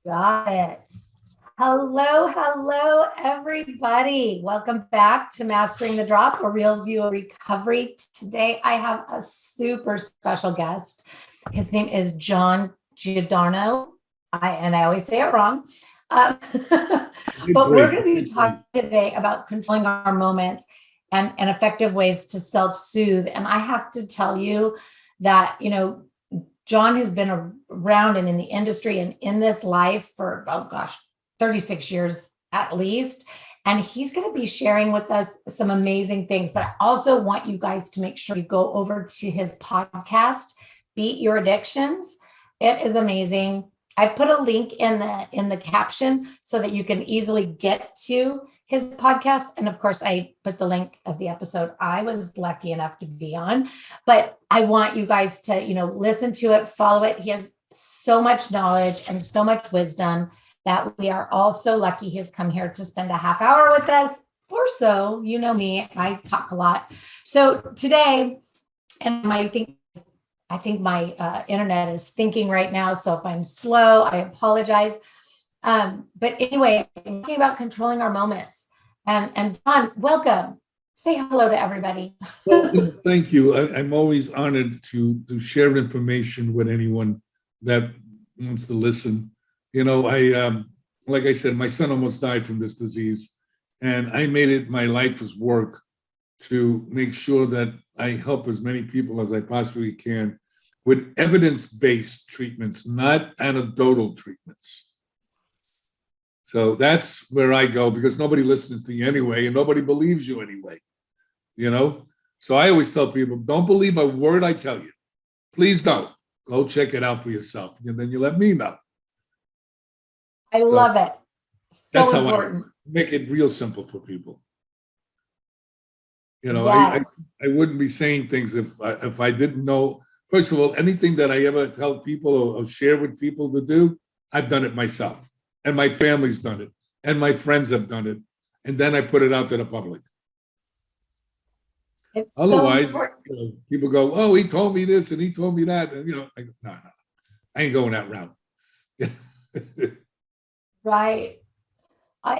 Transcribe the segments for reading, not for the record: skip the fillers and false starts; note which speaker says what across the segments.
Speaker 1: Got it. Hello, everybody. Welcome back to Mastering the Drop, a real view of recovery. Today, I have a super special guest. His name is 𝘔𝘢𝘴𝘵. I always say it wrong. But we're going to be talking today about controlling our moments and effective ways to self-soothe. And I have to tell you that, John has been around and in the industry and in this life for, 36 years at least. And he's going to be sharing with us some amazing things. But I also want you guys to make sure you go over to his podcast, Beat Your Addictions. It is amazing. I put a link in the caption so that you can easily get to his podcast. And of course, I put the link of the episode I was lucky enough to be on. But I want you guys to, listen to it, follow it. He has so much knowledge and so much wisdom that we are all so lucky he has come here to spend a half hour with us or so. You know me, I talk a lot. So today, and I think my internet is thinking right now. So if I'm slow, I apologize. But anyway, I'm talking about controlling our moments. And John, welcome. Say hello to everybody.
Speaker 2: Well, thank you. I'm always honored to share information with anyone that wants to listen. Like I said, my son almost died from this disease, and I made it my life's work to make sure that I help as many people as I possibly can with evidence-based treatments, not anecdotal treatments. So that's where I go, because nobody listens to you anyway, and nobody believes you anyway, So I always tell people, don't believe a word I tell you. Please don't. Go check it out for yourself, and then you let me know.
Speaker 1: I love it. So
Speaker 2: that's
Speaker 1: important.
Speaker 2: How I make it real simple for people.
Speaker 1: Yes.
Speaker 2: I wouldn't be saying things if I didn't know. First of all, anything that I ever tell people or share with people to do, I've done it myself. And my family's done it. And my friends have done it. And then I put it out to the public.
Speaker 1: It's
Speaker 2: Otherwise,
Speaker 1: so
Speaker 2: people go, oh, he told me this and he told me that. And, I go, no, I ain't going that route.
Speaker 1: Right. I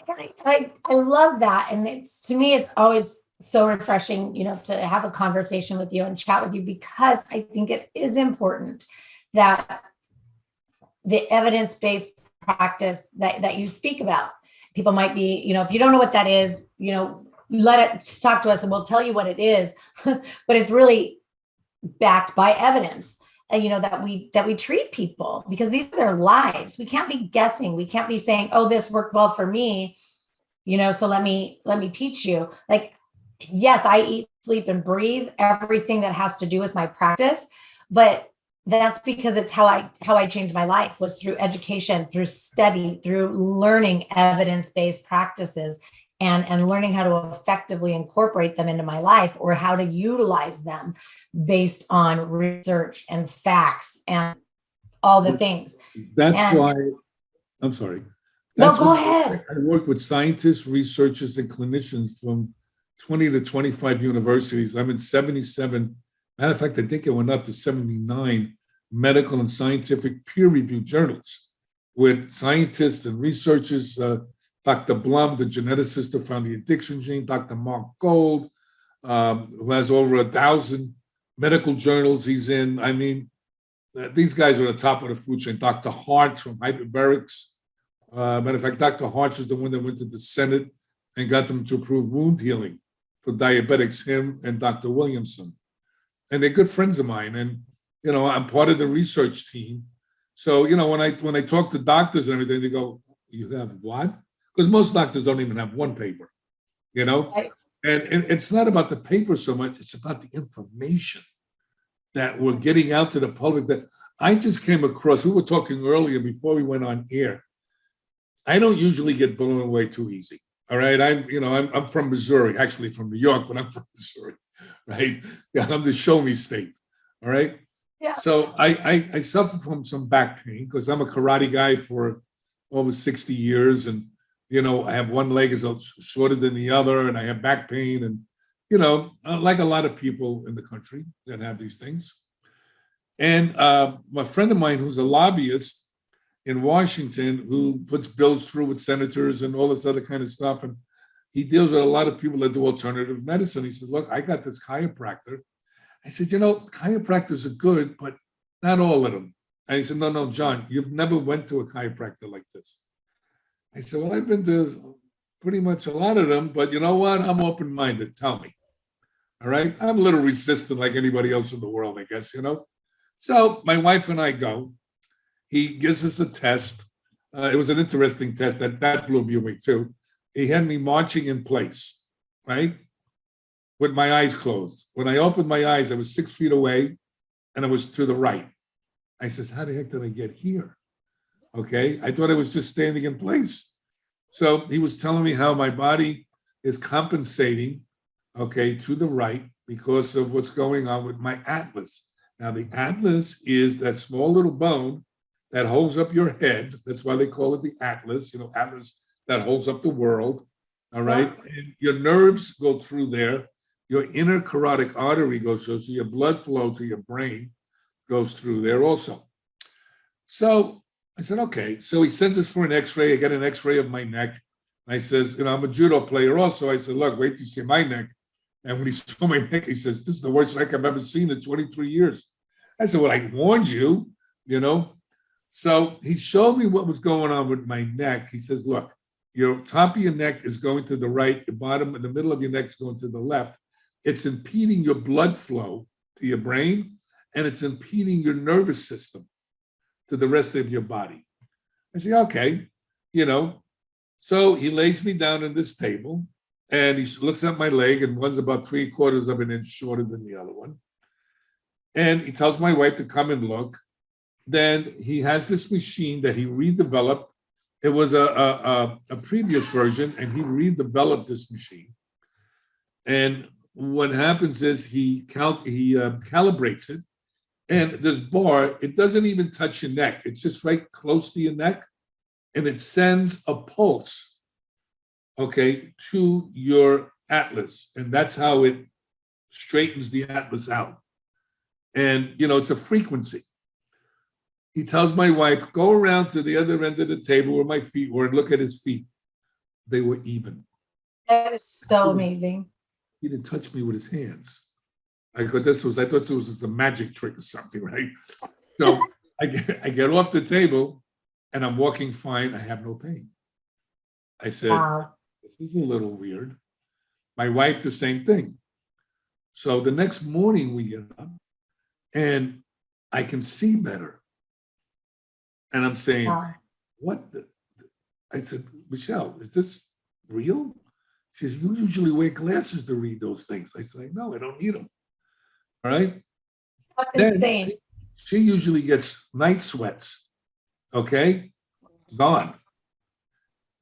Speaker 1: love that. And to me, it's always so refreshing, to have a conversation with you and chat with you, because I think it is important that the evidence-based practice that you speak about, people might be, if you don't know what that is, let it talk to us and we'll tell you what it is, but it's really backed by evidence. That we treat people, because these are their lives. We can't be guessing. We can't be saying, oh, this worked well for me, so let me teach you. Like, yes, I eat, sleep, and breathe everything that has to do with my practice, but that's because it's how I changed my life, was through education, through study, through learning evidence-based practices and learning how to effectively incorporate them into my life, or how to utilize them based on research and facts and all the things.
Speaker 2: That's why, I'm sorry.
Speaker 1: That's go ahead.
Speaker 2: I work with scientists, researchers, and clinicians from 20 to 25 universities. I'm in 77. Matter of fact, I think it went up to 79 medical and scientific peer-reviewed journals with scientists and researchers, Dr. 𝘔𝘢𝘴𝘵, the geneticist who found the addiction gene, Dr. Mark Gold, who has over 1,000 medical journals he's in. I mean, these guys are at the top of the food chain. Dr. Hartz from hyperbarics. Matter of fact, Dr. Hartz is the one that went to the Senate and got them to approve wound healing for diabetics, him and Dr. Williamson. And they're good friends of mine. And, I'm part of the research team. So, when I talk to doctors and everything, they go, you have what? Because most doctors don't even have one paper,
Speaker 1: Right.
Speaker 2: And it's not about the paper so much, it's about the information that we're getting out to the public. That I just came across, we were talking earlier before we went on air. I don't usually get blown away too easy, all right? I'm from Missouri, actually from New York, but I'm from Missouri, right? Yeah, I'm the show me state, all right?
Speaker 1: Yeah.
Speaker 2: So I suffer from some back pain because I'm a karate guy for over 60 years, and I have one leg is shorter than the other, and I have back pain, and like a lot of people in the country that have these things. And my friend of mine who's a lobbyist in Washington who puts bills through with senators and all this other kind of stuff. And he deals with a lot of people that do alternative medicine. He says, look, I got this chiropractor. I said, chiropractors are good, but not all of them. And he said, no, John, you've never went to a chiropractor like this. I said, well, I've been to pretty much a lot of them, but you know what? I'm open-minded. Tell me. All right. I'm a little resistant like anybody else in the world, I guess, So my wife and I go. He gives us a test. It was an interesting test that blew me away too. He had me marching in place, right? With my eyes closed. When I opened my eyes, I was 6 feet away and I was to the right. I says, how the heck did I get here? Okay. I thought I was just standing in place. So he was telling me how my body is compensating, okay, to the right because of what's going on with my atlas. Now, the atlas is that small little bone that holds up your head. That's why they call it the atlas, atlas that holds up the world. All right. And your nerves go through there. Your inner carotid artery goes through, so your blood flow to your brain goes through there also. So I said, okay. So he sends us for an x-ray. I get an x-ray of my neck. I says, I'm a judo player also. I said, look, wait till you see my neck. And when he saw my neck, he says, this is the worst neck I've ever seen in 23 years. I said, well, I warned you, So he showed me what was going on with my neck. He says, look, your top of your neck is going to the right, your bottom and the middle of your neck is going to the left. It's impeding your blood flow to your brain, and it's impeding your nervous system to the rest of your body. I say, okay, So he lays me down on this table, and he looks at my leg, and one's about 3/4 of an inch shorter than the other one. And he tells my wife to come and look. Then he has this machine that he redeveloped. It was a previous version, and he redeveloped this machine. And what happens is he calibrates it, and this bar, it doesn't even touch your neck. It's just right close to your neck, and it sends a pulse, okay, to your atlas, and that's how it straightens the atlas out. And, it's a frequency. He tells my wife, go around to the other end of the table where my feet were and look at his feet. They were even.
Speaker 1: That is so amazing.
Speaker 2: He didn't touch me with his hands. I thought this was just a magic trick or something, right? So I get off the table and I'm walking fine. I have no pain. I said, wow. This is a little weird. My wife, the same thing. So the next morning we get up and I can see better. And I'm saying, what? I said, Michelle, is this real? She says, you usually wear glasses to read those things. I said, no, I don't need them. All right.
Speaker 1: That's insane.
Speaker 2: She usually gets night sweats. Okay. Gone.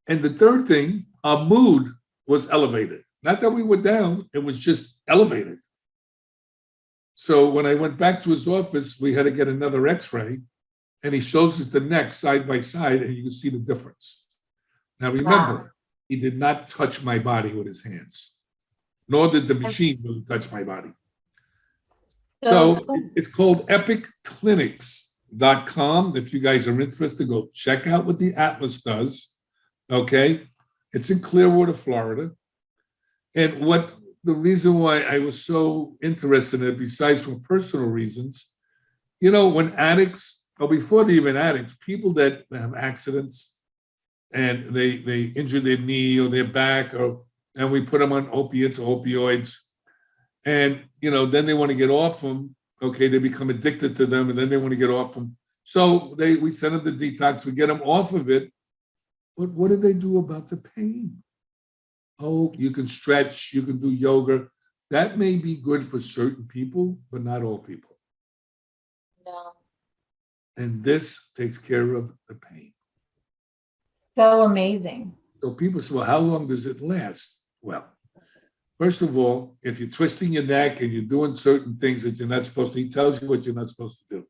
Speaker 2: And the third thing, our mood was elevated. Not that we were down, it was just elevated. So when I went back to his office, we had to get another x-ray, and he shows us the neck side by side, and you can see the difference. Now remember, he did not touch my body with his hands, nor did the machine really touch my body. So it's called epiclinics.com. If you guys are interested, go check out what the Atlas does. Okay. It's in Clearwater, Florida. And the reason why I was so interested in it, besides from personal reasons, when addicts, or before they're even addicts, people that have accidents and they injure their knee or their back, and we put them on opiates or opioids, and then they want to get off them. Okay, they become addicted to them, and then they want to get off them. So we send them to detox. We get them off of it. But what do they do about the pain? Oh, you can stretch, you can do yoga. That may be good for certain people, but not all people.
Speaker 1: No.
Speaker 2: And this takes care of the pain.
Speaker 1: So amazing.
Speaker 2: So people say, well, how long does it last? Well, first of all, if you're twisting your neck and you're doing certain things that you're not supposed to, he tells you what you're not supposed to do.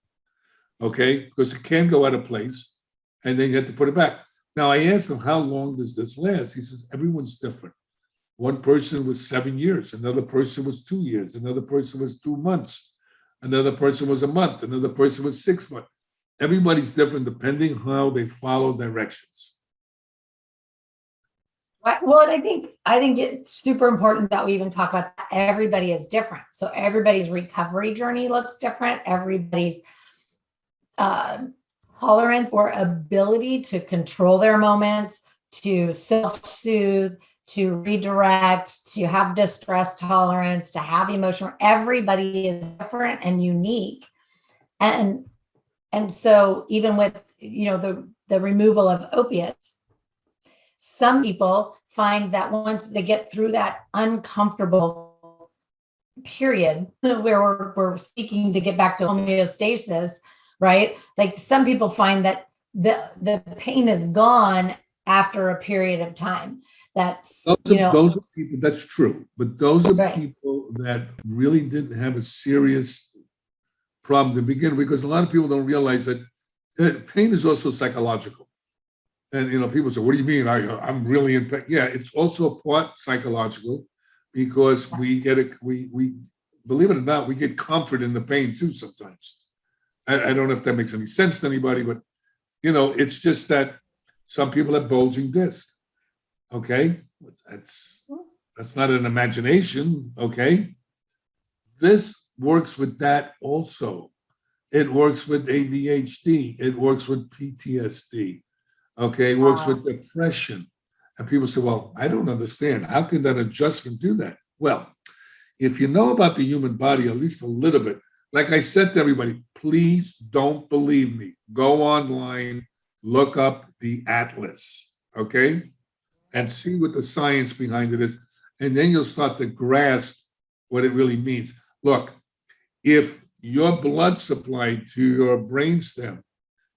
Speaker 2: Okay? Because it can go out of place, and then you have to put it back. Now, I asked him, how long does this last? He says, everyone's different. One person was 7 years. Another person was 2 years. Another person was 2 months. Another person was a month. Another person was 6 months. everybody's different depending how they follow directions.
Speaker 1: Well, I think it's super important that we even talk about that. Everybody is different. So everybody's recovery journey looks different. Everybody's tolerance or ability to control their moments, to self-soothe, to redirect, to have distress tolerance, to have emotional. Everybody is different and unique. And so even with, the removal of opiates, some people find that once they get through that uncomfortable period where we're seeking to get back to homeostasis, right? Like some people find that the pain is gone after a period of time. Those
Speaker 2: are people, that's true. But those are
Speaker 1: right.
Speaker 2: people that really didn't have a serious problem to begin with, because a lot of people don't realize that pain is also psychological. And people say, "What do you mean? I'm really in pain?" Yeah, it's also part psychological, because we believe it or not, we get comfort in the pain too sometimes. I don't know if that makes any sense to anybody, but it's just that some people have bulging disc. Okay, that's not an imagination. Okay, this works with that also. It works with ADHD. It works with PTSD. Okay, it works with depression. And people say, "Well, I don't understand. How can that adjustment do that?" Well, if you know about the human body at least a little bit, like I said to everybody, please don't believe me. Go online, look up the atlas, okay? And see what the science behind it is. And then you'll start to grasp what it really means. Look, if your blood supply to your brainstem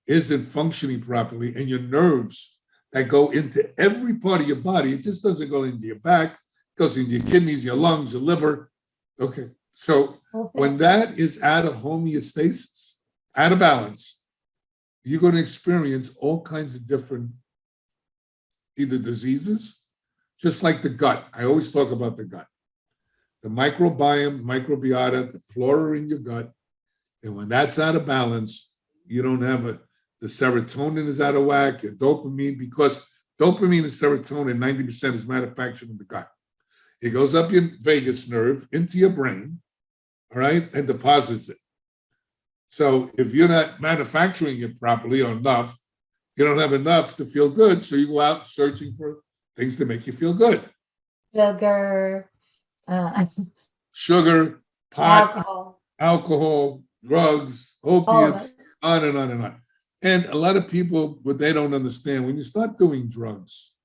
Speaker 2: isn't functioning properly, and your nerves that go into every part of your body, it just doesn't go into your back, it goes into your kidneys, your lungs, your liver. Okay, so when that is out of homeostasis, out of balance, you're going to experience all kinds of different either diseases, just like the gut. I always talk about the gut. The microbiome, microbiota, the flora in your gut, and when that's out of balance, you don't have the serotonin is out of whack, your dopamine, because dopamine and serotonin, 90% is manufactured in the gut. It goes up your vagus nerve into your brain, all right, and deposits it. So if you're not manufacturing it properly or enough, you don't have enough to feel good, so you go out searching for things to make you feel good. Sugar, pot, alcohol, drugs, opiates, on and on and on. And a lot of people, what they don't understand, when you start doing drugs,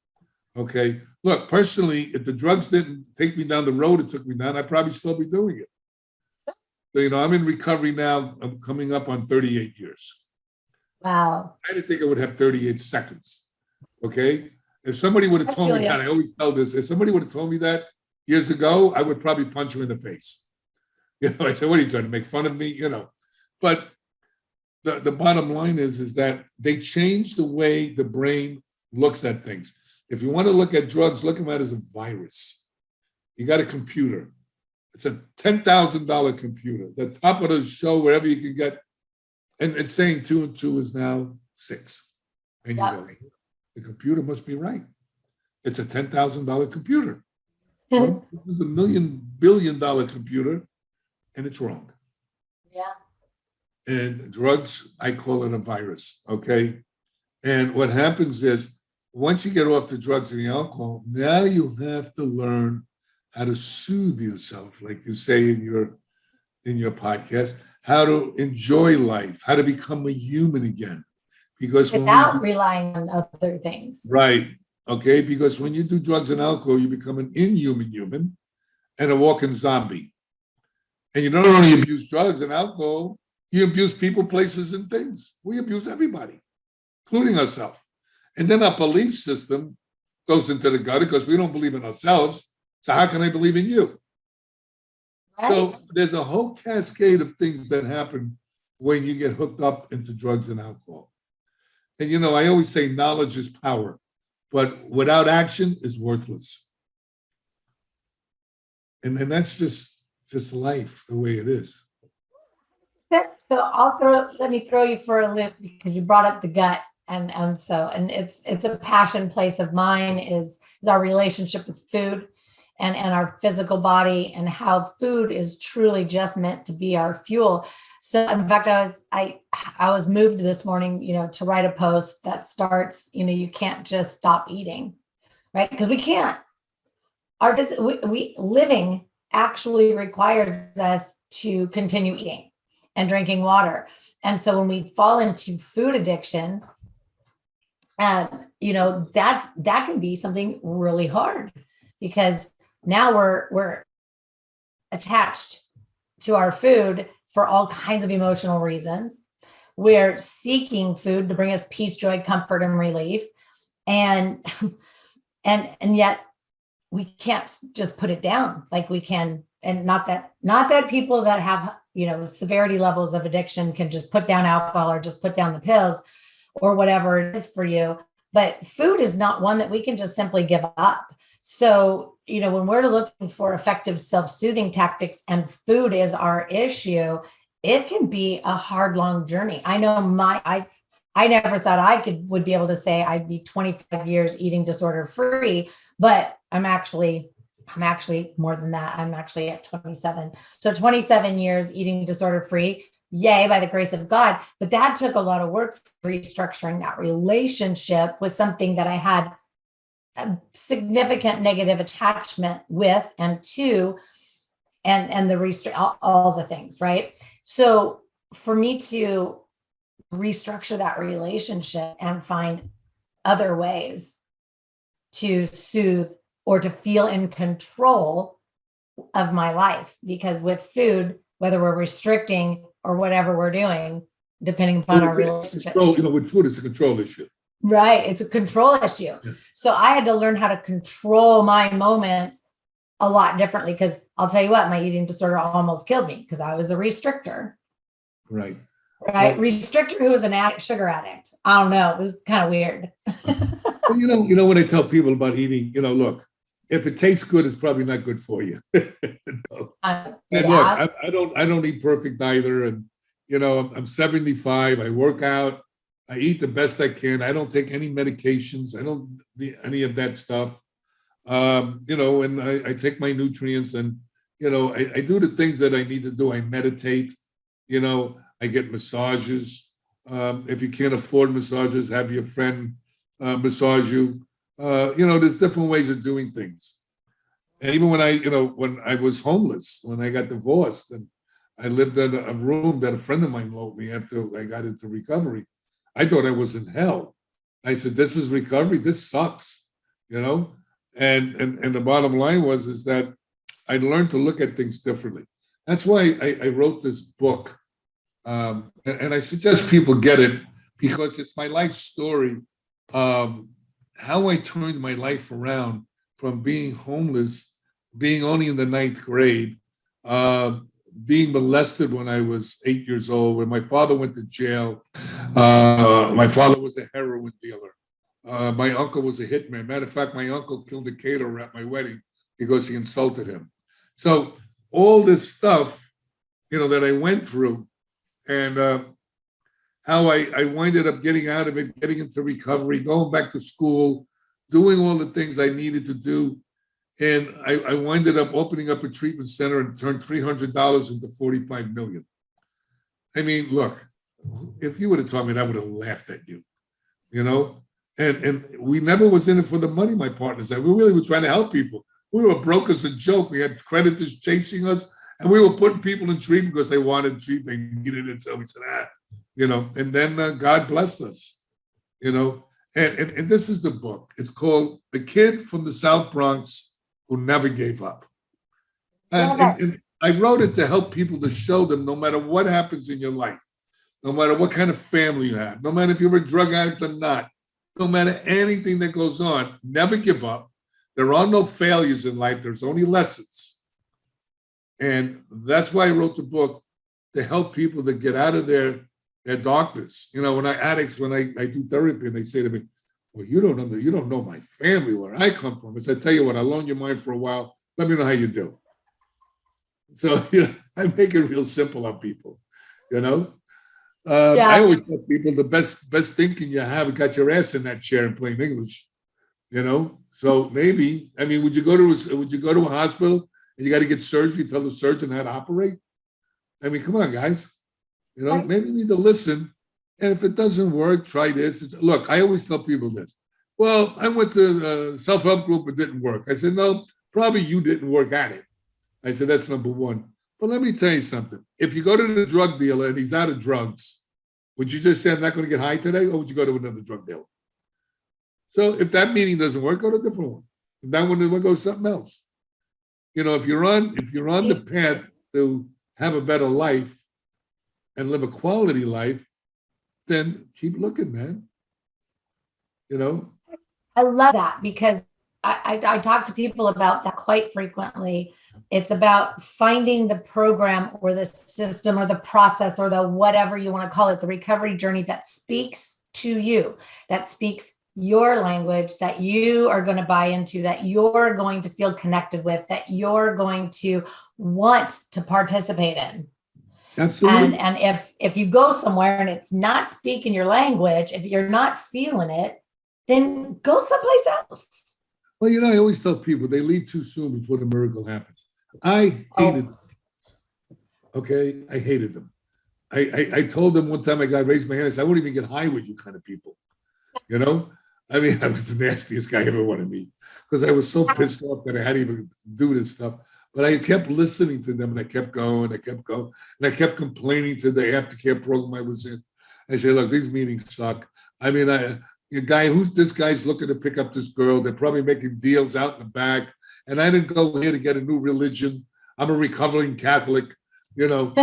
Speaker 2: okay, look, personally, if the drugs didn't take me down the road it took me down, I'd probably still be doing it. So, I'm in recovery now. I'm coming up on 38 years.
Speaker 1: Wow.
Speaker 2: I didn't think I would have 38 seconds, okay? If somebody would have told me that, I always tell this, if somebody would have told me that years ago, I would probably punch him in the face. I said, "What are you trying to make fun of me?" But the bottom line is that they change the way the brain looks at things. If you want to look at drugs, look at them as a virus. You got a computer. It's a $10,000 computer. The top of the show, wherever you can get, and it's saying 2 and 2 is now 6. And you go, the computer must be right. It's a $10,000 computer. Well, this is $1 billion computer, and it's wrong.
Speaker 1: Yeah.
Speaker 2: And drugs, I call it a virus, okay? And what happens is, once you get off the drugs and the alcohol, now you have to learn how to soothe yourself, like you say in your podcast, how to enjoy life, how to become a human again. Because
Speaker 1: without relying on other things.
Speaker 2: Right, okay? Because when you do drugs and alcohol, you become an inhuman human and a walking zombie. And you don't only abuse drugs and alcohol, you abuse people, places, and things. We abuse everybody, including ourselves. And then our belief system goes into the gutter because we don't believe in ourselves. So how can I believe in you? Right. So there's a whole cascade of things that happen when you get hooked up into drugs and alcohol. And I always say knowledge is power, but without action is worthless. And that's just life the way it is.
Speaker 1: So let me throw you for a loop because you brought up the gut. And it's a passion place of mine is our relationship with food and our physical body, and how food is truly just meant to be our fuel. So in fact, I was moved this morning, to write a post that starts, you can't just stop eating, right? Because we can't. Living actually requires us to continue eating and drinking water. And so when we fall into food addiction, that can be something really hard, because now we're attached to our food for all kinds of emotional reasons. We're seeking food to bring us peace, joy, comfort, and relief. And yet we can't just put it down like we can. And not that people that have, severity levels of addiction can just put down alcohol or just put down the pills or whatever it is for you. But food is not one that we can just simply give up. So, when we're looking for effective self-soothing tactics and food is our issue, it can be a hard, long journey. I know I never thought I would be able to say I'd be 25 years eating disorder free, but I'm actually more than that. I'm actually at 27. So 27 years eating disorder free. Yay, by the grace of God. But that took a lot of work, restructuring that relationship with something that I had a significant negative attachment with and to, and the all the things, right? So for me to restructure that relationship and find other ways to soothe or to feel in control of my life, because with food, whether we're restricting or whatever we're doing, depending upon our relationship.
Speaker 2: With food, it's a control issue.
Speaker 1: Right. It's a control issue. Yeah. So I had to learn how to control my moments a lot differently, because I'll tell you what, my eating disorder almost killed me because I was a restrictor.
Speaker 2: Right.
Speaker 1: Right. Well, restrictor who was an sugar addict. I don't know. It was kind of weird.
Speaker 2: Well, when I tell people about eating, look, if it tastes good, it's probably not good for you. Look, I don't eat perfect either. And, I'm 75. I work out. I eat the best I can. I don't take any medications. I don't do any of that stuff. And I take my nutrients, and, I do the things that I need to do. I meditate, I get massages. If you can't afford massages, have your friend massage you. There's different ways of doing things. And even when I was homeless, when I got divorced, and I lived in a room that a friend of mine loaned me after I got into recovery, I thought I was in hell. I said, this is recovery. This sucks, And the bottom line is that I learned to look at things differently. That's why I wrote this book. And I suggest people get it, because it's my life story. How I turned my life around from being homeless, being only in the 9th grade, being molested when I was 8 years old, when my father went to jail. My father was a heroin dealer. My uncle was a hitman. Matter of fact, my uncle killed a caterer at my wedding because he insulted him. So all this stuff, that I went through, and how I winded up getting out of it, getting into recovery, going back to school, doing all the things I needed to do. And I winded up opening up a treatment center and turned $300 into $45 million. I mean, look, if you would have told me that, I would have laughed at you, And we never was in it for the money, my partner said. We really were trying to help people. We were broke as a joke. We had creditors chasing us, and we were putting people in treatment because they wanted treatment, they needed it. So we said, and then God blessed us, And this is the book. It's called The Kid from the South Bronx Who Never Gave Up. And I wrote it to help people, to show them, no matter what happens in your life, no matter what kind of family you have, no matter if you're a drug addict or not, no matter anything that goes on, never give up. There are no failures in life. There's only lessons. And that's why I wrote the book, to help people to get out of their darkness. When I do therapy, and they say to me, well, you don't know my family, where I come from. I said, I tell you what, I'll loan your mind for a while. Let me know how you do. So, I make it real simple on people. you know?
Speaker 1: Yeah.
Speaker 2: I always tell people the best thinking you have, you got your ass in that chair in plain English, you know? So maybe, I mean, would you go to a hospital and you got to get surgery, tell the surgeon how to operate? I mean, come on, guys. You know, maybe you need to listen. And if it doesn't work, try this. Look, I always tell people this. Well, I went to a self-help group, it didn't work. I said, no, probably you didn't work at it. I said, that's number one. But let me tell you something. If you go to the drug dealer and he's out of drugs, would you just say, I'm not going to get high today? Or would you go to another drug dealer? So if that meeting doesn't work, go to a different one. If that one doesn't work, go to something else. You know, if you're on the path to have a better life and live a quality life, then keep looking, man. You know?
Speaker 1: I love that because I talk to people about that quite frequently. It's about finding the program or the system or the process or the whatever you want to call it, the recovery journey that speaks to you, that speaks your language, that you are going to buy into, that you're going to feel connected with, that you're going to want to participate in.
Speaker 2: Absolutely.
Speaker 1: And if you go somewhere and it's not speaking your language, if you're not feeling it, then go someplace else.
Speaker 2: Well, you know, I always tell people they leave too soon before the miracle happens. I hated them. Okay, I hated them. I told them one time, I raised my hand, I said, I won't even get high with you kind of people. You know? I mean, I was the nastiest guy I ever wanted to meet because I was so pissed off that I had to even do this stuff. But I kept listening to them and I kept going, and I kept complaining to the aftercare program I was in. I said, look, these meetings suck. I mean, this guy's looking to pick up this girl. They're probably making deals out in the back. And I didn't go here to get a new religion. I'm a recovering Catholic, you know.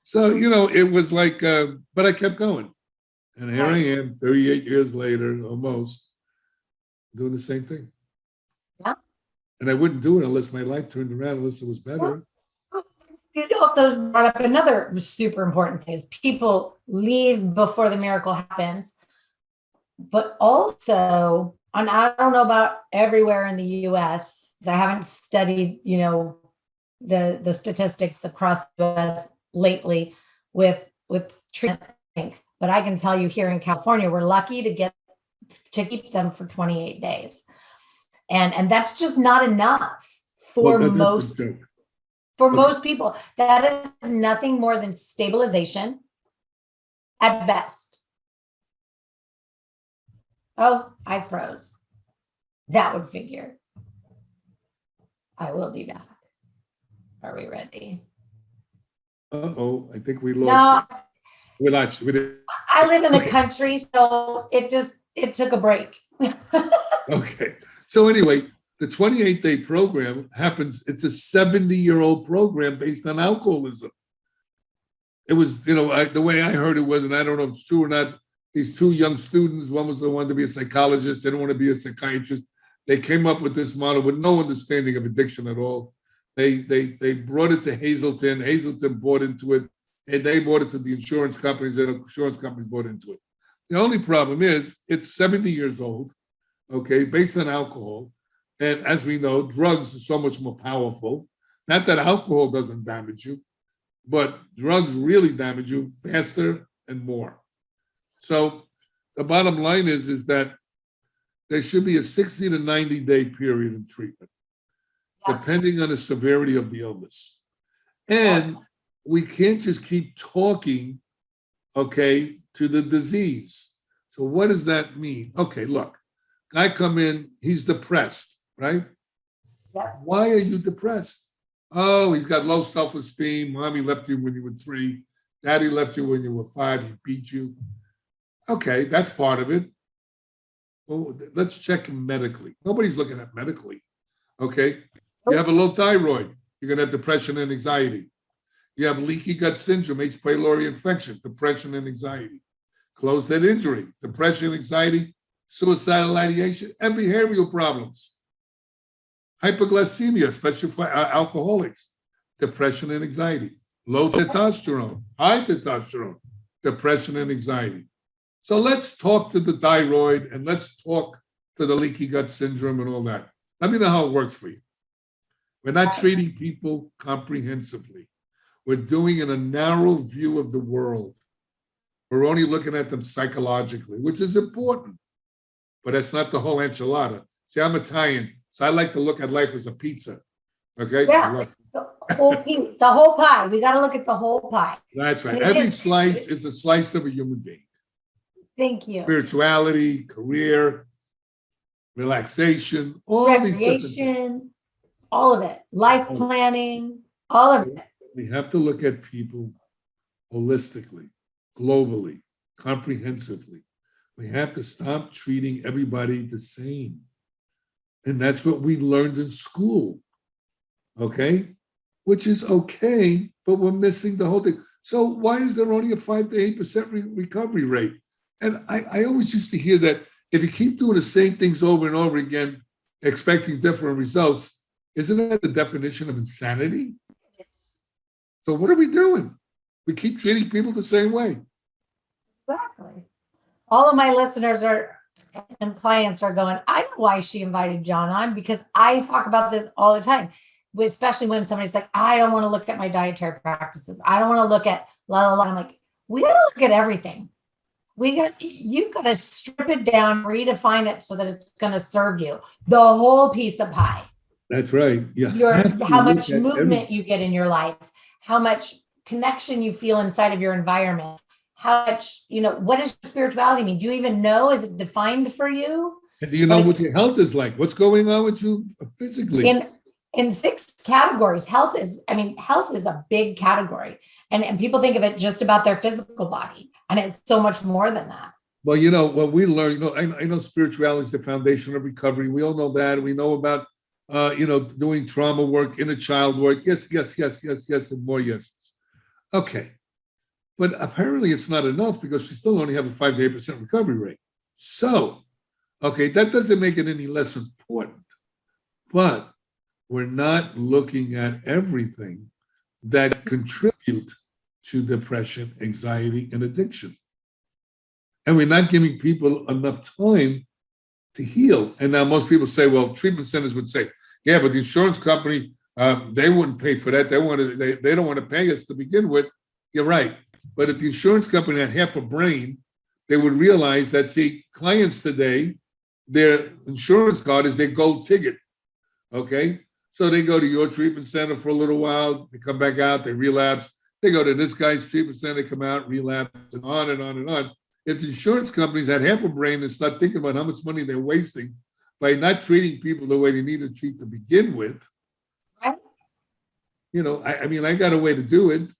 Speaker 2: So, you know, it was like, but I kept going. And here I am, 38 years later, almost, doing the same thing.
Speaker 1: Yeah.
Speaker 2: And I wouldn't do it unless my life turned around, unless it was better.
Speaker 1: You also brought up another super important thing is people leave before the miracle happens. But also, and I don't know about everywhere in the US, because I haven't studied, you know, the statistics across the US lately with treatment length. But I can tell you here in California, we're lucky to keep them for 28 days. And that's just not enough for most people. That is nothing more than stabilization at best. Oh, I froze. That would figure. I will be back. Are we ready?
Speaker 2: Uh-oh, I think we lost.
Speaker 1: No,
Speaker 2: We lost. We did.
Speaker 1: I live in the country, so it took a break.
Speaker 2: Okay. So anyway, the 28-day program happens. It's a 70-year-old program based on alcoholism. It was, you know, the way I heard it was, and I don't know if it's true or not, these two young students, one was the one to be a psychologist, they didn't want to be a psychiatrist. They came up with this model with no understanding of addiction at all. They brought it to Hazleton. Hazleton bought into it, and they bought it to the insurance companies, and insurance companies bought into it. The only problem is it's 70 years old, okay, based on alcohol. And as we know, drugs are so much more powerful. Not that alcohol doesn't damage you, but drugs really damage you faster and more. So the bottom line is that there should be a 60 to 90-day period in treatment, depending on the severity of the illness. And we can't just keep talking, okay, to the disease. So what does that mean? Okay, look, guy come in, he's depressed, right?
Speaker 1: Yeah.
Speaker 2: Why are you depressed? Oh, he's got low self-esteem. Mommy left you when you were 3. Daddy left you when you were 5. He beat you. Okay, that's part of it. Well, let's check him medically. Nobody's looking at medically, okay? You have a low thyroid. You're going to have depression and anxiety. You have leaky gut syndrome, H. pylori infection, depression and anxiety. Closed head injury, depression, anxiety, suicidal ideation, and behavioral problems. Hypoglycemia, especially for alcoholics, depression and anxiety. Low testosterone, high testosterone, depression and anxiety. So let's talk to the thyroid and let's talk to the leaky gut syndrome and all that. Let me know how it works for you. We're not treating people comprehensively. we're doing in a narrow view of the world. We're only looking at them psychologically, which is important, but that's not the whole enchilada. See, I'm Italian, so I like to look at life as a pizza. Okay?
Speaker 1: Yeah, the whole piece, the whole pie. We got to look at the whole pie.
Speaker 2: That's right. Every slice is a slice of a human being.
Speaker 1: Thank you.
Speaker 2: Spirituality, career, relaxation, all these different things.
Speaker 1: All of it. Life planning, all of it.
Speaker 2: We have to look at people holistically, globally, comprehensively. We have to stop treating everybody the same. And that's what we learned in school, okay? Which is okay, but we're missing the whole thing. So why is there only a 5 to 8% recovery rate? And I always used to hear that if you keep doing the same things over and over again, expecting different results, isn't that the definition of insanity?
Speaker 1: Yes.
Speaker 2: So what are we doing? We keep treating people the same way.
Speaker 1: Exactly. All of my listeners and clients are going, I know why she invited John on, because I talk about this all the time, especially when somebody's like, I don't want to look at my dietary practices. I don't want to look at la la la. I'm like, we got to look at everything. You've got to strip it down, redefine it so that it's going to serve you. The whole piece of pie.
Speaker 2: That's right.
Speaker 1: How much movement you get in your life, how much connection you feel inside of your environment, how much, what does spirituality mean? Do you even know? Is it defined for you?
Speaker 2: And do you know what your health is like? What's going on with you physically?
Speaker 1: In 6 categories, health is a big category. And people think of it just about their physical body. And it's so much more than that.
Speaker 2: Well, what we learn, I know spirituality is the foundation of recovery. We all know that. We know about, doing trauma work, inner child work. Yes, and more yeses. Okay. But apparently it's not enough because we still only have a 5 to 8% recovery rate. So, okay, that doesn't make it any less important. But we're not looking at everything that contribute to depression, anxiety, and addiction. And we're not giving people enough time to heal. And now most people say, well, treatment centers would say, yeah, but the insurance company, they wouldn't pay for that. They don't want to pay us to begin with. You're right. But if the insurance company had half a brain, they would realize that, see, clients today, their insurance card is their gold ticket, okay? So they go to your treatment center for a little while, they come back out, they relapse. They go to this guy's treatment center, they come out, relapse, and on and on and on. If the insurance companies had half a brain and start thinking about how much money they're wasting by not treating people the way they need to treat to begin with, I got a way to do it.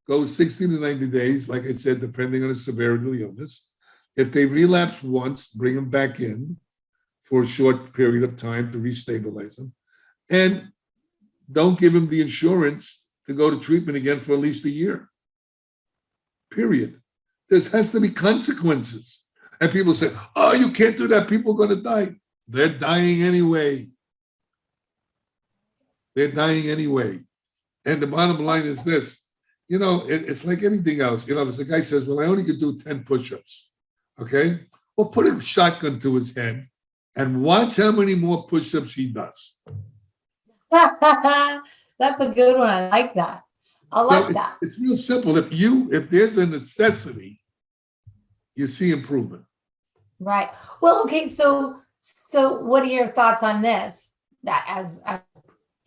Speaker 2: Go 60 to 90 days, like I said, depending on the severity of the illness. If they relapse once, bring them back in for a short period of time to restabilize them. And don't give them the insurance to go to treatment again for at least a year. Period. There has to be consequences. And people say, oh, you can't do that. People are going to die. They're dying anyway. They're dying anyway. And the bottom line is this. It's like anything else. If the guy says, well, I only could do 10 push-ups, okay? Well, put a shotgun to his head and watch how many more push-ups he does.
Speaker 1: That's a good one. I like that. I like that.
Speaker 2: It's real simple. If there's a necessity, you see improvement.
Speaker 1: Right. Well, okay. So what are your thoughts on this? That as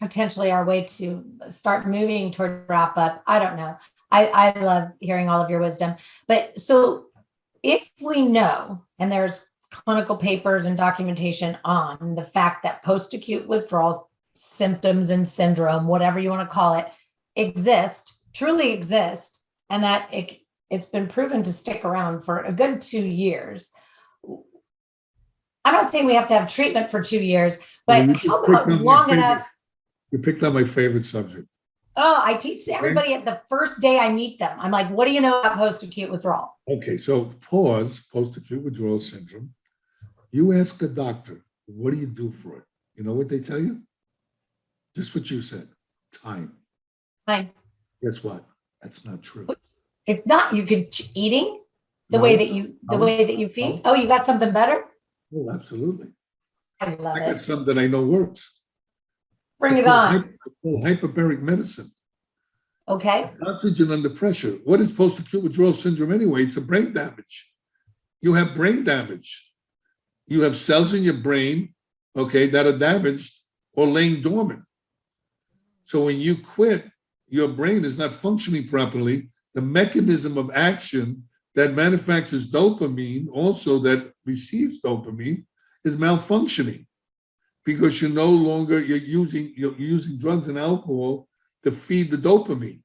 Speaker 1: potentially our way to start moving toward wrap up. I don't know. I love hearing all of your wisdom. But so if we know, and there's clinical papers and documentation on the fact that post-acute withdrawals, symptoms and syndrome, whatever you want to call it, truly exist, and that it's been proven to stick around for a good 2 years. I'm not saying we have to have treatment for 2 years, but how about long enough?
Speaker 2: You picked on my favorite subject.
Speaker 1: Oh, I teach everybody at the first day I meet them. I'm like, what do you know about post-acute withdrawal?
Speaker 2: Okay, so post-acute withdrawal syndrome. You ask a doctor, what do you do for it? You know what they tell you? Just what you said, time. Guess what? That's not true.
Speaker 1: It's not. You could eating the way that you feed. Oh, you got something better?
Speaker 2: Oh, absolutely.
Speaker 1: I love it.
Speaker 2: I got something that I know works.
Speaker 1: Bring it on.
Speaker 2: Hyperbaric medicine.
Speaker 1: Okay.
Speaker 2: It's oxygen under pressure. What is post-acute withdrawal syndrome anyway? It's a brain damage. You have brain damage. You have cells in your brain, okay, that are damaged or laying dormant. So when you quit, your brain is not functioning properly. The mechanism of action that manufactures dopamine, also that receives dopamine, is malfunctioning because you're using drugs and alcohol to feed the dopamine.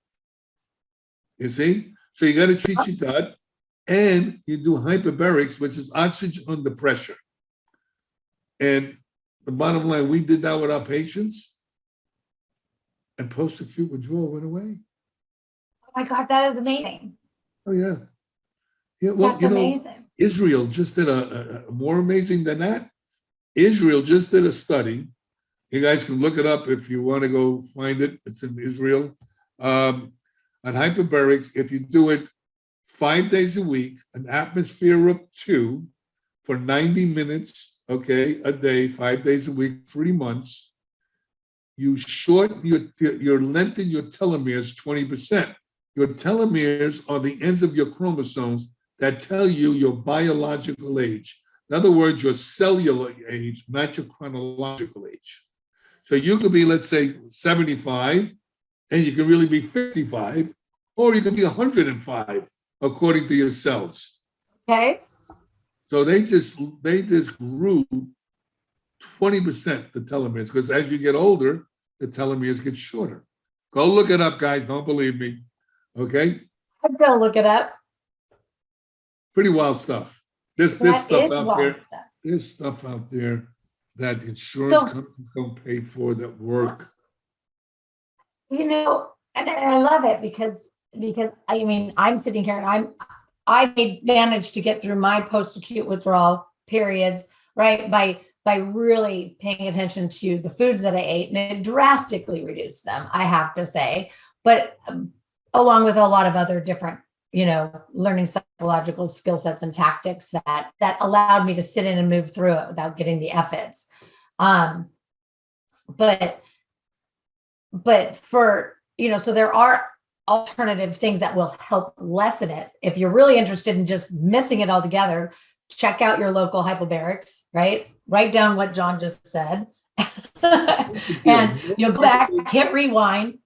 Speaker 2: You see? So you got to treat your gut, and you do hyperbarics, which is oxygen under pressure. And the bottom line, we did that with our patients, and post-acute withdrawal went away.
Speaker 1: Oh my God, that is amazing.
Speaker 2: Oh, yeah. Yeah, well,
Speaker 1: That's amazing.
Speaker 2: Israel just did a more amazing than that. Israel just did a study. You guys can look it up if you want to go find it. It's in Israel. On hyperbarics, if you do it 5 days a week, an atmosphere of 2 for 90 minutes, okay, a day, 5 days a week, 3 months, you shorten your lengthen your telomeres 20%. Your telomeres are the ends of your chromosomes that tell you your biological age. In other words, your cellular age, not your chronological age. So you could be, let's say, 75, and you can really be 55, or you can be 105, according to your cells.
Speaker 1: Okay.
Speaker 2: So they just grew 20%, the telomeres, because as you get older, the telomeres get shorter. Go look it up, guys. Don't believe me. Okay?
Speaker 1: I'm gonna look it up.
Speaker 2: Pretty wild stuff. There's stuff out there.
Speaker 1: Stuff.
Speaker 2: There's stuff out there that the insurance companies don't pay for that work.
Speaker 1: And I love it because I mean, I'm sitting here and I managed to get through my post-acute withdrawal periods, right, by really paying attention to the foods that I ate, and it drastically reduced them, I have to say. But along with a lot of other different, learning psychological skill sets and tactics that allowed me to sit in and move through it without getting the efforts. But for, so there are alternative things that will help lessen it. If you're really interested in just missing it altogether, check out your local hyperbarics, right? Write down what John just said. And you'll go back, hit rewind.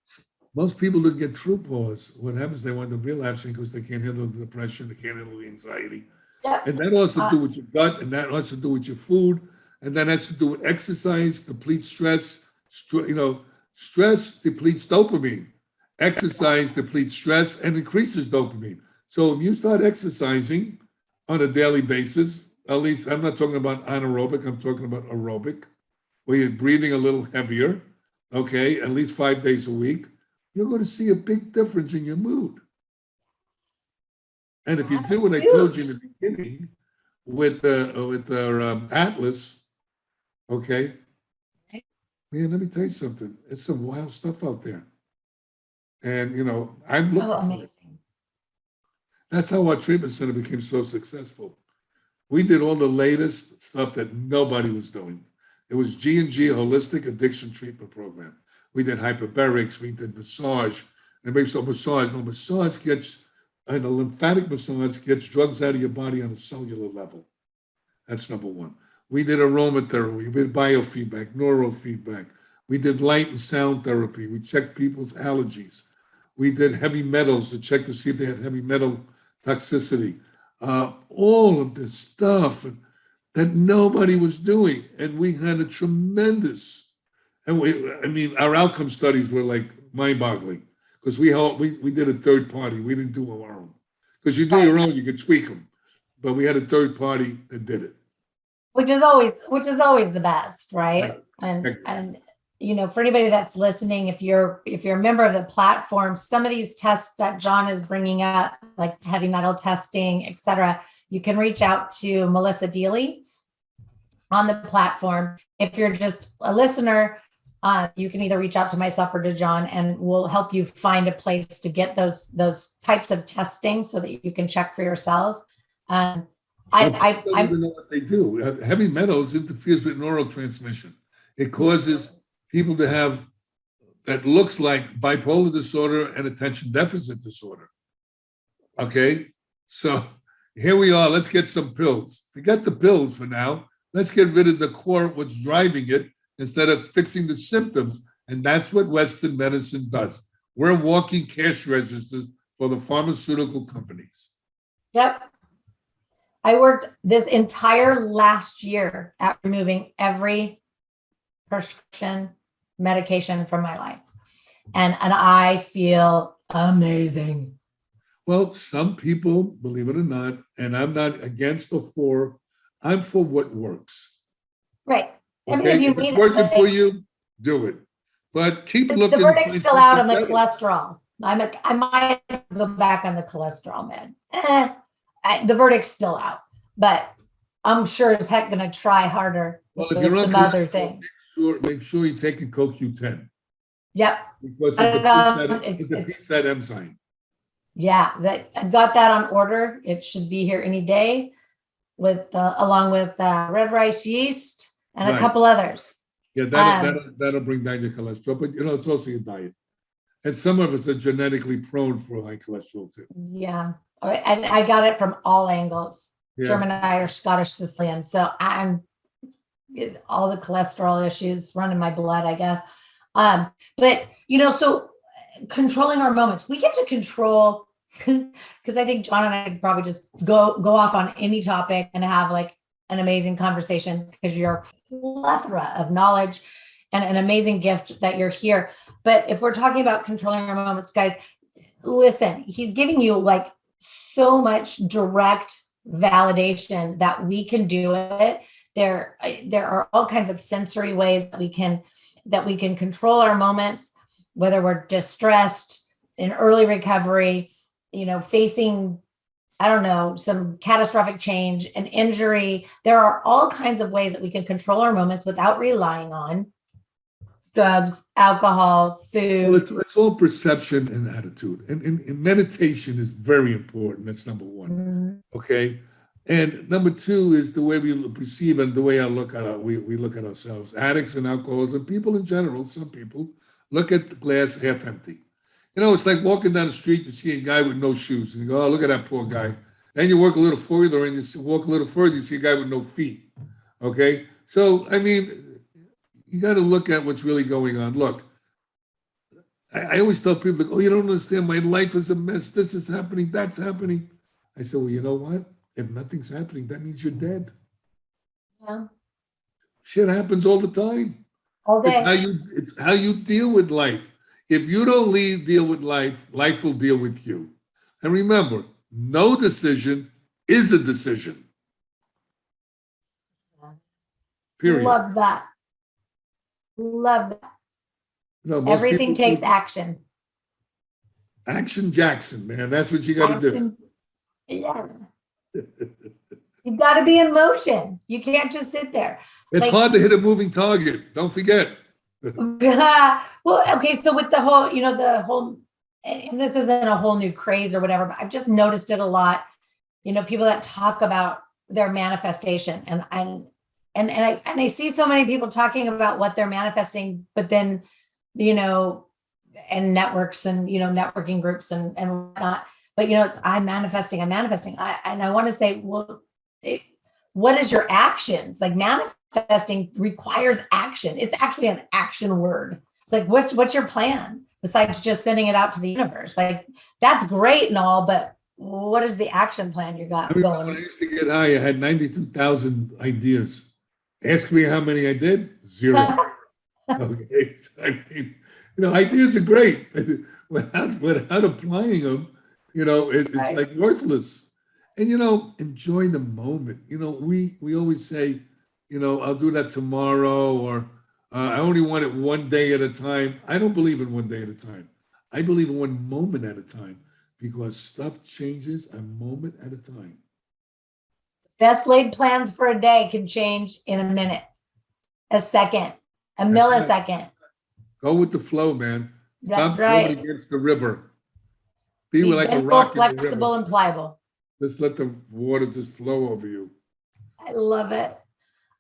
Speaker 2: Most people that get through pause, what happens, they wind up relapsing because they can't handle the depression, they can't handle the anxiety.
Speaker 1: Yep.
Speaker 2: And that has to do with your gut, and that has to do with your food, and that has to do with exercise, depletes stress. Stress depletes dopamine. Exercise depletes stress and increases dopamine. So if you start exercising on a daily basis, at least I'm not talking about anaerobic, I'm talking about aerobic, where you're breathing a little heavier, okay, at least 5 days a week, you're going to see a big difference in your mood. And if you do what I told you in the beginning with the Atlas, okay, man, let me tell you something. It's some wild stuff out there. And, I'm looking for it. That's how our treatment center became so successful. We did all the latest stuff that nobody was doing. It was G&G Holistic Addiction Treatment Program. We did hyperbarics, we did massage. And maybe so massage gets, and a lymphatic massage gets drugs out of your body on a cellular level. That's number one. We did aromatherapy, we did biofeedback, neurofeedback. We did light and sound therapy. We checked people's allergies. We did heavy metals to check to see if they had heavy metal toxicity. All of this stuff that nobody was doing. And we had a tremendous, our outcome studies were like mind-boggling because we did a third party. We didn't do our own. Because you do your own, you could tweak them. But we had a third party that did it.
Speaker 1: Which is always the best, right? And for anybody that's listening, if you're a member of the platform, some of these tests that John is bringing up, like heavy metal testing, et cetera, you can reach out to Melissa Deely on the platform. If you're just a listener, you can either reach out to myself or to John, and we'll help you find a place to get those types of testing so that you can check for yourself. I don't
Speaker 2: even know what they do. Heavy metals interferes with neurotransmission. It causes people to have that looks like bipolar disorder and attention deficit disorder. Okay, so here we are. Let's get some pills. Forget the pills for now. Let's get rid of the core, what's driving it, instead of fixing the symptoms. And that's what Western medicine does. We're walking cash registers for the pharmaceutical companies.
Speaker 1: Yep. I worked this entire last year at removing every prescription medication from my life. And I feel amazing.
Speaker 2: Well, some people, believe it or not, and I'm not against or for, I'm for what works.
Speaker 1: Right.
Speaker 2: Okay? If it's working for you, do it. But keep looking.
Speaker 1: The verdict's still out on the cholesterol. I might go back on the cholesterol med. The verdict's still out, but I'm sure as heck going to try harder with some other things.
Speaker 2: Make sure you're taking CoQ10.
Speaker 1: Yep.
Speaker 2: Because it defeats that enzyme.
Speaker 1: Yeah, I've got that on order. It should be here any day, with along with red rice yeast and a couple others.
Speaker 2: Yeah, that'll bring down your cholesterol, but it's also your diet. And some of us are genetically prone for high cholesterol too.
Speaker 1: Yeah, and I got it from all angles,
Speaker 2: Yeah.
Speaker 1: German, Irish, Scottish, Sicilian. So I'm all the cholesterol issues run in my blood, I guess. But so controlling our moments, we get to control, because I think John and I could probably just go off on any topic and have like an amazing conversation, because you're a plethora of knowledge and an amazing gift that you're here. But if we're talking about controlling our moments, guys, listen, he's giving you like so much direct validation that we can do it. There are all kinds of sensory ways that we can control our moments, whether we're distressed, in early recovery, facing, I don't know, some catastrophic change, an injury. There are all kinds of ways that we can control our moments without relying on drugs, alcohol, food.
Speaker 2: Well, it's all perception and attitude. And meditation is very important. That's number one.
Speaker 1: Mm-hmm.
Speaker 2: Okay. And number two is the way we perceive and the way we look at ourselves. Addicts and alcoholics and people in general, some people look at the glass half empty. It's like walking down the street to see a guy with no shoes, and you go, "Oh, look at that poor guy." Then you walk a little further, and you walk a little further, you see a guy with no feet. Okay, so I mean, you got to look at what's really going on. Look, I always tell people, like, "Oh, you don't understand. My life is a mess. This is happening. That's happening." I said, "Well, you know what? If nothing's happening, that means you're dead."
Speaker 1: Yeah.
Speaker 2: Shit happens all the time.
Speaker 1: All day.
Speaker 2: It's how you deal with life. If you don't deal with life, life will deal with you. And remember, no decision is a decision. Period.
Speaker 1: Love that. Everything takes action.
Speaker 2: Action Jackson, man. That's what you got to do.
Speaker 1: Yeah. You've got to be in motion. You can't just sit there.
Speaker 2: It's hard to hit a moving target. Don't forget.
Speaker 1: Well, okay. So with the whole, and this isn't a whole new craze or whatever, but I've just noticed it a lot. People that talk about their manifestation, and I see so many people talking about what they're manifesting, but then, and networks and, networking groups and whatnot. But, I'm manifesting. I want to say, well, what is your actions? Like, manifesting requires action. It's actually an action word. It's like, what's your plan besides just sending it out to the universe? Like, that's great and all, but what is the action plan you got going?
Speaker 2: When I used to get high, I had 92,000 ideas. Ask me how many I did? 0. Okay. I mean, ideas are great. Without applying them, it's right. Like worthless. And, enjoy the moment. We always say, I'll do that tomorrow, or I only want it one day at a time. I don't believe in one day at a time. I believe in one moment at a time, because stuff changes a moment at a time.
Speaker 1: Best laid plans for a day can change in a minute, a second, a millisecond.
Speaker 2: Go with the flow, man.
Speaker 1: That's
Speaker 2: Stop
Speaker 1: right.
Speaker 2: going against the river. Be like a
Speaker 1: bendable,
Speaker 2: rock,
Speaker 1: flexible, and pliable.
Speaker 2: Just let the water just flow over you.
Speaker 1: I love it.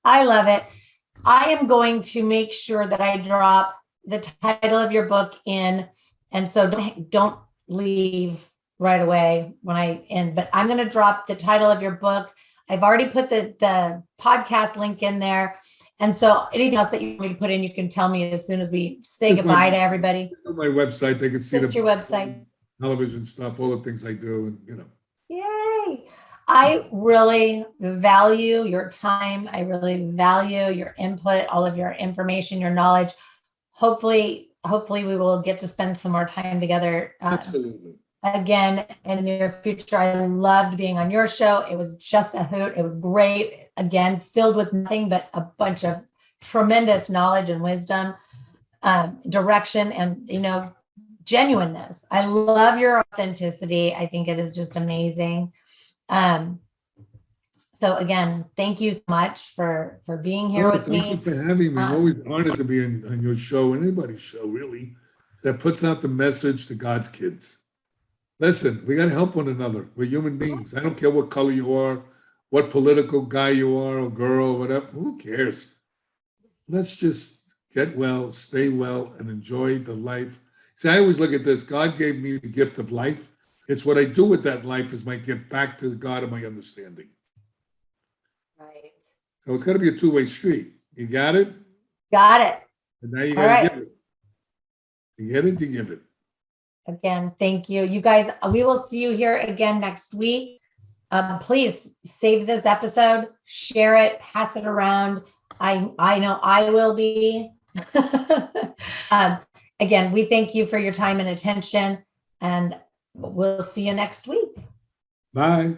Speaker 1: I am going to make sure that I drop the title of your book in, and so don't leave right away when I end, but I'm going to drop the title of your book. I've already put the podcast link in there. And so anything else that you want me to put in, you can tell me as soon as we say goodbye to everybody.
Speaker 2: On my website, they can see
Speaker 1: your website,
Speaker 2: television stuff, all the things I do, and
Speaker 1: Yay. I really value your time. I really value your input, all of your information, your knowledge. Hopefully we will get to spend some more time together.
Speaker 2: Absolutely.
Speaker 1: Again, in the near future. I loved being on your show. It was just a hoot. It was great. Again, filled with nothing but a bunch of tremendous knowledge and wisdom, direction, and, genuineness. I love your authenticity. I think it is just amazing. So again, thank you so much for being here with me.
Speaker 2: Thank you for having me. I'm always honored to be on your show, anybody's show, really, that puts out the message to God's kids. Listen, we got to help one another. We're human beings. I don't care what color you are, what political guy you are, or girl, whatever. Who cares? Let's just get well, stay well, and enjoy the life. See, I always look at this. God gave me the gift of life. It's what I do with that life is my gift back to God and my understanding.
Speaker 1: Right.
Speaker 2: So it's got to be a two-way street. You got it?
Speaker 1: Got it.
Speaker 2: And now you got to give it. You get it, you give it.
Speaker 1: Again, thank you. You guys, we will see you here again next week. Please save this episode, share it, pass it around. I know I will be. Again, we thank you for your time and attention, and we'll see you next week.
Speaker 2: Bye.